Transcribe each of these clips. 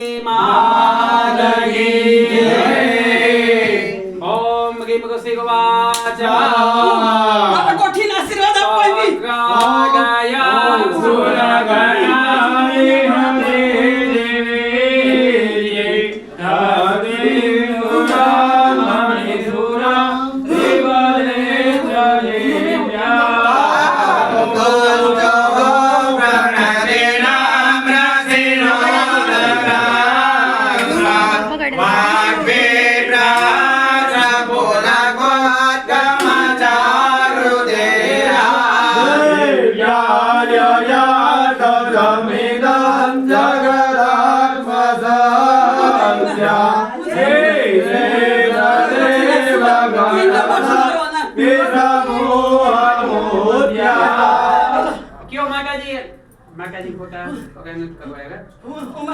ओम गीम गुस्सी वाचा आता कोठीन आशीर्वाद आपवावी गाया सुरगया हरे देवी हरे सुरा मणि सुरा देवले जले क्यों माता जी खोटा करवाएगा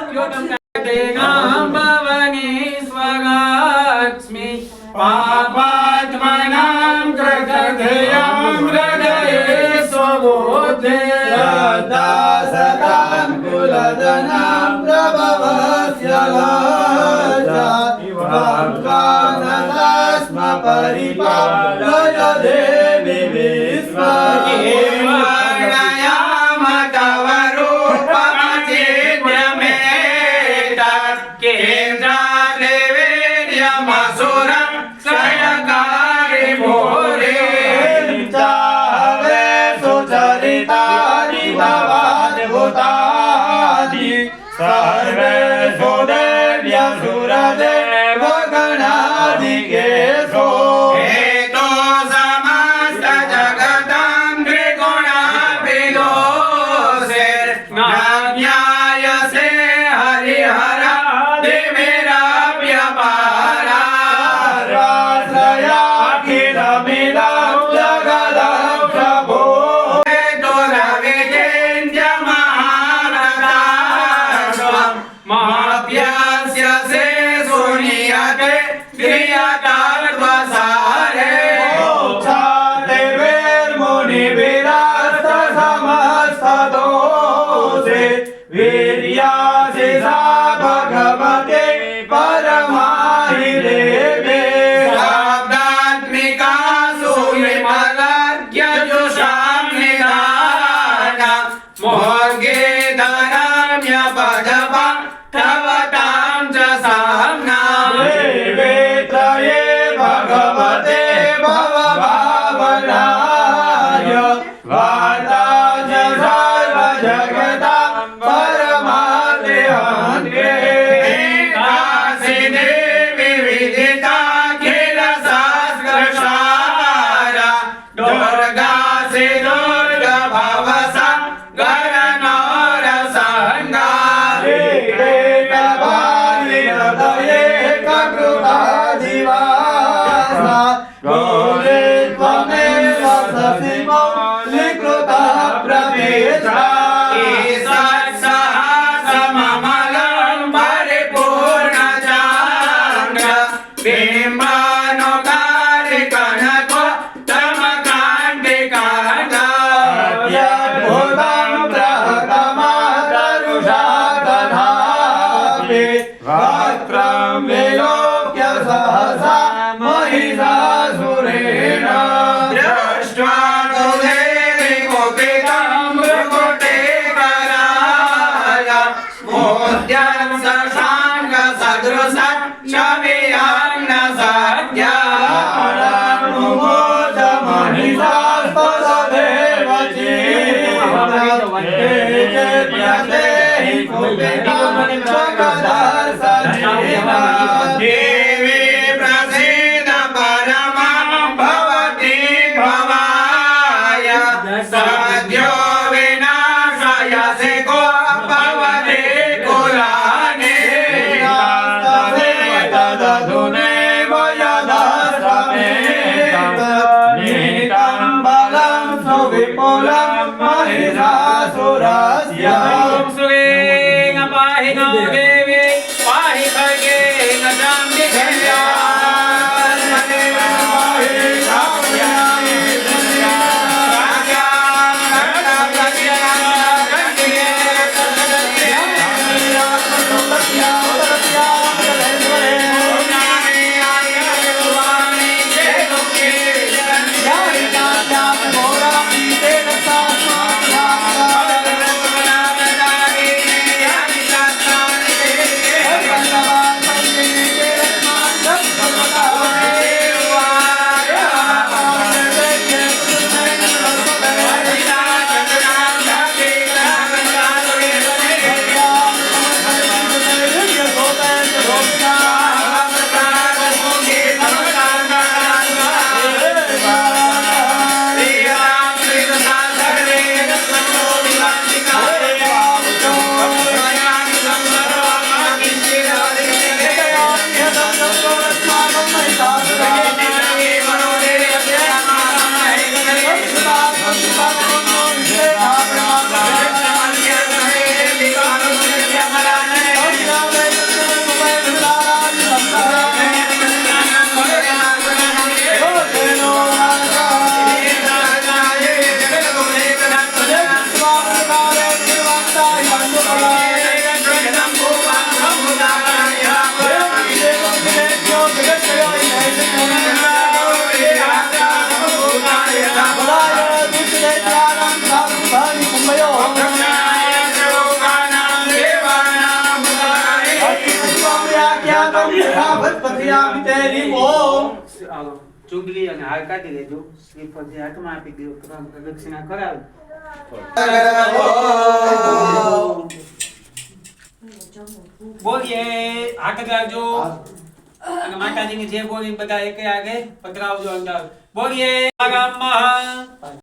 क्यों तुम देगा भवनी स्वगाक्ष्मी पापात्मनां कृतघ्यं हृदये स्वबोधे सदां कुलधनां प्रभवस्य लाजा वाक्कानदास्म परिपालय देवी विश्वके सर्वे देव्य सुरदेव गणादिकेशो हेतो समस्त जगतां त्रिगुणाभिलोसेर ज्ञायसे हरिहरा दिमेराप्यपारा राश्रयाखिलमिदं जगदं प्रभो हेतो रविजेन्द्य महाभ्यास्य से सुनियते क्रियाकार्वसारे मुनिविरास्त समस्तदोषे वीर्यासि सा भगवते परमाहि देवे शब्दात्मिका सूर्यमलार्घ्यजुषां निधान मोर्गे धराम्य पदपा तव तां च साम्ना देवेत्रये भगवते भवभावनाय वार्ता च सर्वजगतां परमादेहान्ते दासि देवी विदिताखिलशास्त्रसारा दुर्गासि दुर्गभवसा गणनरसङ्गा सममलं परिपूर्णचान्द्र बिम्बानुकारिकनको तमकान्तिकान्ता विलोक्य सहसा महिषासुरेण दृष्ट्वा तु देवी कुपितं भ्रुकुटे कराय मोद्यं शशाङ्कसदृशं शमियां न सद्या अनुमोद महिषास्पददेव चेत्यते हि कुपितं जगदर्शनेन देवी प्रसीद परमं भवति भवाय सद्यो विनाशयसि को भवति कुलानि तदधुनैव यदश्रमेत नीतं बलं सुविपुलं महिषासुरस्य पाहि नो देवी पाहि खगेन चाम्बिकया Yeah. ચૂંટણી અને હાર કાઢી લેજો શ્રીફળથી હાથમાં આપી દો પ્રદક્ષિણા કરાવી બોલીએ હાથ રાખજો અને માતાજીની જે બોલી બધા એકે આગે પધરાવજો અંદર બોલીએ ગામમાં